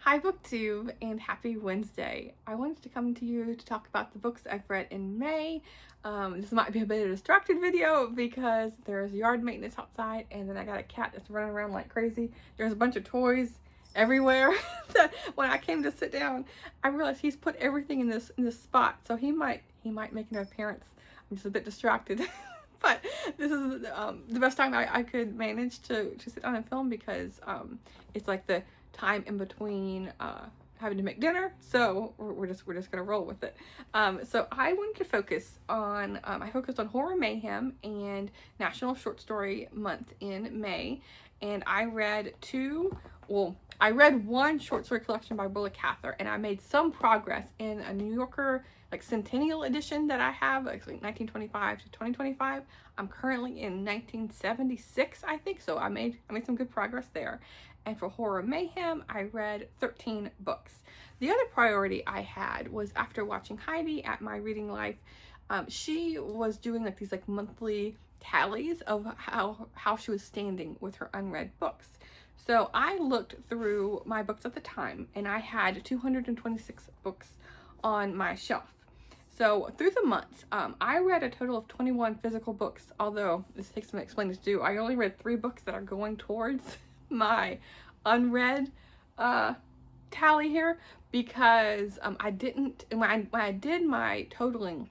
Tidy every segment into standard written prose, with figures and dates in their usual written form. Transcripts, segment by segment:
Hi BookTube and happy Wednesday. I wanted to come to you to talk about the books I've read in May. This might be a bit of a distracted video because there's yard maintenance outside and then I got a cat that's running around like crazy. There's a bunch of toys everywhere that when I came to sit down, I realized he's put everything in this spot. So he might make an appearance. I'm just a bit distracted. But this is the best time I could manage to sit down and film because it's like the time in between having to make dinner, so we're just gonna roll with it. So I wanted to focus on I focused on Horror Mayhem and National Short Story Month in May, and I read one short story collection by Willa Cather, and I made some progress in a New Yorker like centennial edition that I have, like 1925 to 2025. I'm currently in 1976, I think, so I made some good progress there. And for Horror Mayhem, I read 13 books. The other priority I had was after watching Heidi at My Reading Life, she was doing like these like monthly tallies of how she was standing with her unread books. So I looked through my books at the time, and I had 226 books on my shelf. So through the months, I read a total of 21 physical books, although this takes some explaining to do. I only read 3 books that are going towards my unread tally here because I didn't, when I did my totaling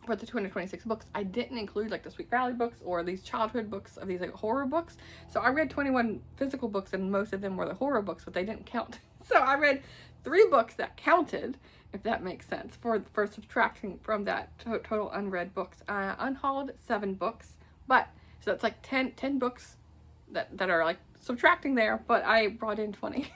for the 226 books, I didn't include like the Sweet Valley books or these childhood books of these like horror books. So I read 21 physical books and most of them were the horror books, but they didn't count. So I read 3 books that counted, if that makes sense, for subtracting from that total unread books. Unhauled 7 books, but so that's like 10 books that are like subtracting there, but I brought in 20.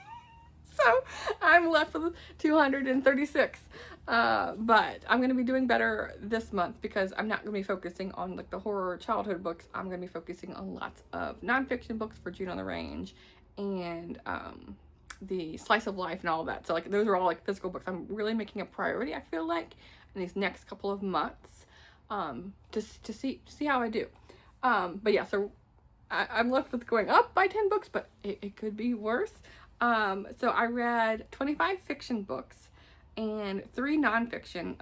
So I'm left with 236. But I'm going to be doing better this month because I'm not going to be focusing on like the horror childhood books. I'm going to be focusing on lots of nonfiction books for June on the Range and the slice of life and all that. So like those are all like physical books. I'm really making a priority, I feel like, in these next couple of months to see how I do. But yeah, so I'm left with going up by 10 books, but it could be worse. So I read 25 fiction books and 3 nonfiction.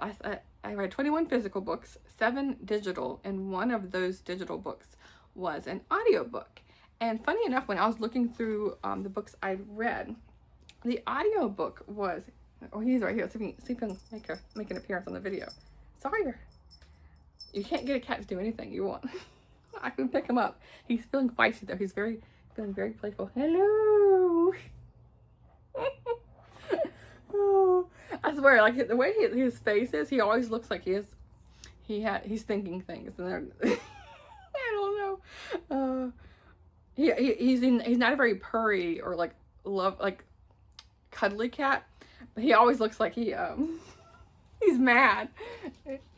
I read 21 physical books, 7 digital, and one of those digital books was an audiobook. And funny enough, when I was looking through the books I read, the audiobook was, oh, he's right here. See if he can make an appearance on the video. Sawyer, you can't get a cat to do anything you want. I can pick him up. He's feeling feisty though. He's feeling very playful. Hello. Oh, I swear, like the way his face is, he always looks like he's thinking things, and they're I don't know. He's not a very purry or like cuddly cat, but he always looks like he's mad,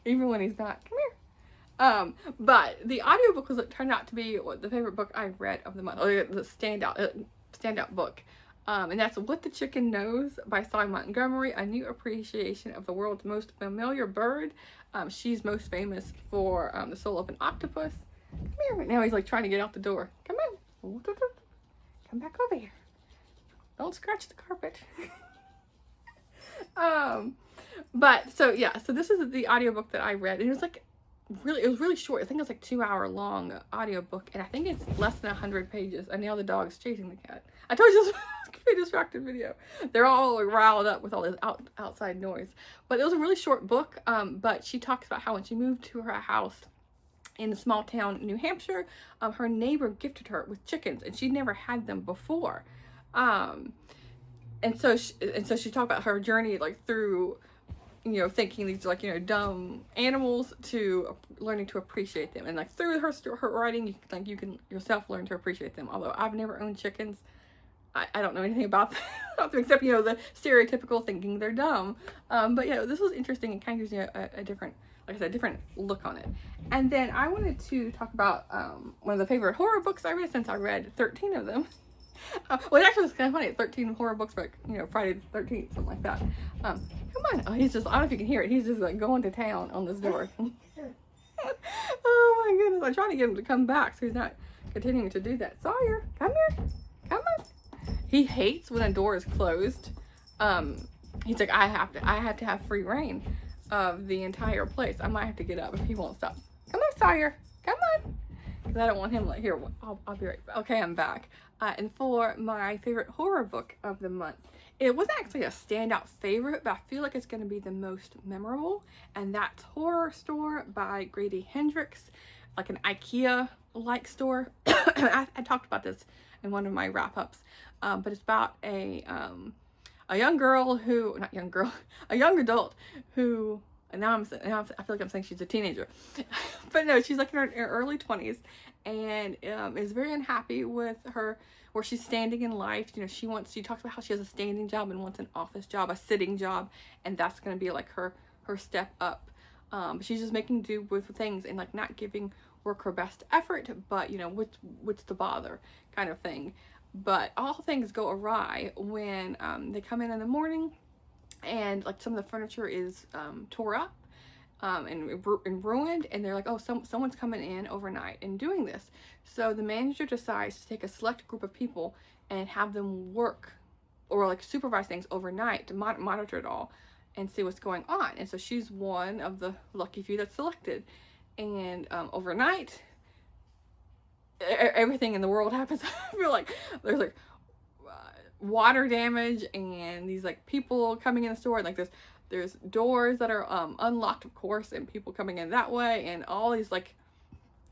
even when he's not. Come here. But the audiobook turned out to be the favorite book I read of the month, or the standout book. And that's What the Chicken Knows by Sawyer Montgomery, a new appreciation of the world's most familiar bird. She's most famous for The Soul of an Octopus. Come here right now. He's like trying to get out the door. Come on. Come back over here. Don't scratch the carpet. But so yeah, so this is the audiobook that I read, and it was really short. I think it was like 2-hour long audiobook, and I think it's less than 100 pages. And now the dog's chasing the cat. I told you this was a pretty distracted video. They're all riled up with all this outside noise. But it was a really short book. But she talks about how when she moved to her house in a small town, New Hampshire, her neighbor gifted her with chickens, and she'd never had them before. And so she talked about her journey like through, thinking these like, dumb animals to learning to appreciate them. And like through her writing, you can yourself learn to appreciate them. Although I've never owned chickens, I don't know anything about them except, the stereotypical thinking they're dumb. But this was interesting and kind of gives you a different, like I said, different look on it. And then I wanted to talk about one of the favorite horror books I read, since I read 13 of them. Well, it actually was kind of funny. 13 horror books for, Friday the 13th, something like that. Come on. Oh, he's just, I don't know if you can hear it. He's just like going to town on this door. Oh my goodness. I'm trying to get him to come back so he's not continuing to do that. Sawyer, come here. Come on. He hates when a door is closed. He's like, I have to have free reign of the entire place. I might have to get up if he won't stop. Come on, Sawyer. Come on. Because I don't want him like, here, I'll be right back. Okay, I'm back. And for my favorite horror book of the month, it wasn't actually a standout favorite, but I feel like it's going to be the most memorable. And that's Horror Store by Grady Hendrix, like an IKEA-like store. I talked about this in one of my wrap-ups, but it's about a young girl who, not young girl, a young adult who, and now I feel like I'm saying she's a teenager, but no, she's like in her early 20s, and is very unhappy with where she's standing in life. You know, she talks about how she has a standing job and wants an office job, a sitting job, and that's going to be like her step up. But she's just making do with things and like not giving work her best effort, but you know, what's the bother kind of thing. But all things go awry when they come in the morning, and like some of the furniture is tore up and ruined, and they're like, oh, someone's coming in overnight and doing this. So the manager decides to take a select group of people and have them work or like supervise things overnight to monitor it all and see what's going on. And so she's one of the lucky few that's selected. And overnight, everything in the world happens. I feel like there's like water damage and these like people coming in the store, and like there's doors that are unlocked, of course, and people coming in that way, and all these like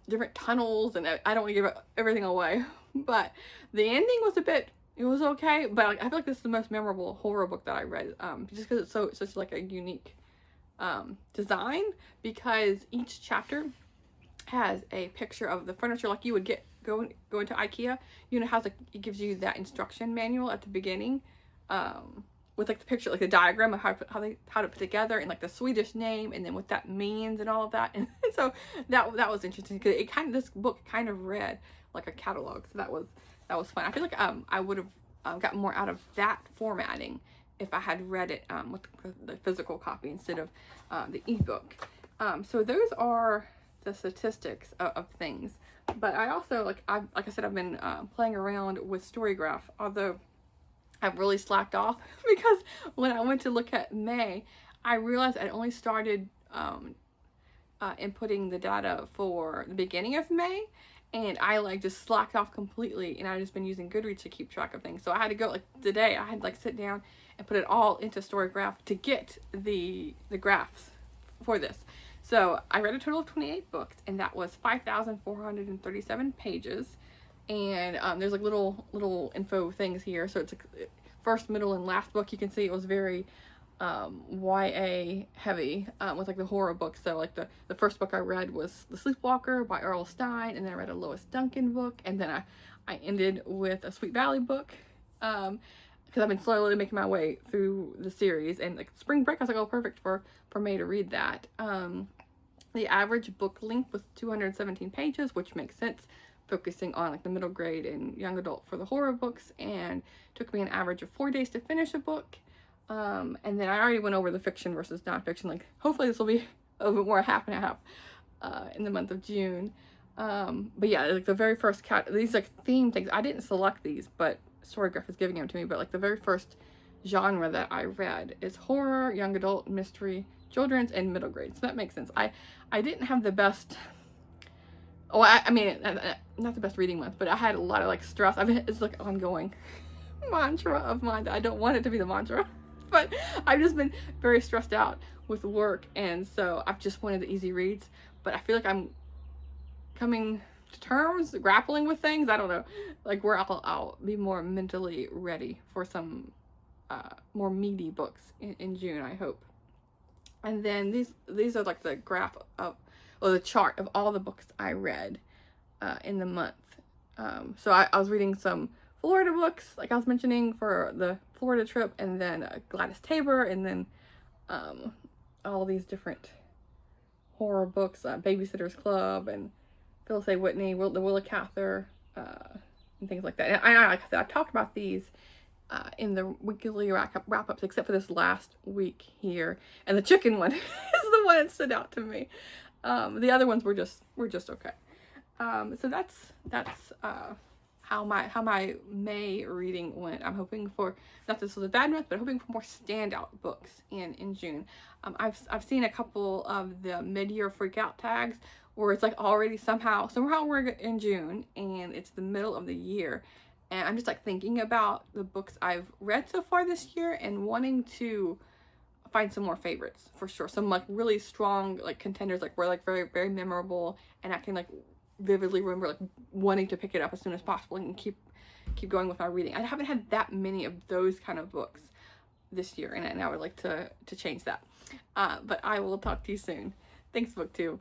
different tunnels, and I don't want to give everything away, but the ending was it was okay, but like, I feel like this is the most memorable horror book that I read, just because it's such like a unique design, because each chapter has a picture of the furniture like you would go into IKEA. You know how like it gives you that instruction manual at the beginning, with like the picture, like the diagram of how to put together, and like the Swedish name, and then what that means and all of that. And so that was interesting, because this book kind of read like a catalog. So that was fun. I feel like I would have gotten more out of that formatting if I had read it with the physical copy instead of the ebook. So those are the statistics of things. But I also like I said, I've been playing around with Storygraph, although I've really slacked off because when I went to look at May, I realized I only started inputting the data for the beginning of May, and I like just slacked off completely, and I've just been using Goodreads to keep track of things. So I had to go, like today, I had to like sit down and put it all into Storygraph to get the graphs for this. So I read a total of 28 books, and that was 5,437 pages. And there's like little info things here. So it's like first, middle, and last book. You can see it was very YA heavy with like the horror books. So like the first book I read was The Sleepwalker by Earl Stein, and then I read a Lois Duncan book, and then I ended with a Sweet Valley book, because I've been slowly making my way through the series. And like spring break, I was like, oh, perfect for May to read that. The average book length was 217 pages, which makes sense, focusing on like the middle grade and young adult for the horror books, and took me an average of 4 days to finish a book. And then I already went over the fiction versus nonfiction. Like hopefully this will be a little bit more half and half in the month of June. But yeah, like the very first these like theme things, I didn't select these, but Storygraph is giving them to me. But like the very first genre that I read is horror, young adult, mystery, children's, and middle grade. So that makes sense. I didn't have the best, I mean, not the best reading month, but I had a lot of like stress. It's like ongoing mantra of mine that I don't want it to be the mantra, but I've just been very stressed out with work, and so I've just wanted the easy reads. But I feel like I'm coming to terms, grappling with things, I don't know, like where I'll be more mentally ready for some more meaty books in June, I hope. And then these are like the graph of, or the chart of all the books I read in the month. So I was reading some Florida books, like I was mentioning, for the Florida trip, and then Gladys Tabor, and then all these different horror books, Babysitter's Club, and Phyllis A. Whitney, the Willa Cather, and things like that. And like I said, I've talked about these in the weekly wrap-ups, except for this last week here. And the chicken one is the one that stood out to me. The other ones were just okay. So that's how my May reading went. I'm hoping for, not this was a bad month, but hoping for more standout books in June. I've seen a couple of the mid-year freakout tags where it's like already somehow we're in June and it's the middle of the year, and I'm just like thinking about the books I've read so far this year and wanting to find some more favorites for sure. Some like really strong like contenders, like were like very very memorable, and I can like vividly remember like wanting to pick it up as soon as possible and keep going with my reading. I haven't had that many of those kind of books this year, and I would like to change that. But I will talk to you soon. Thanks, BookTube.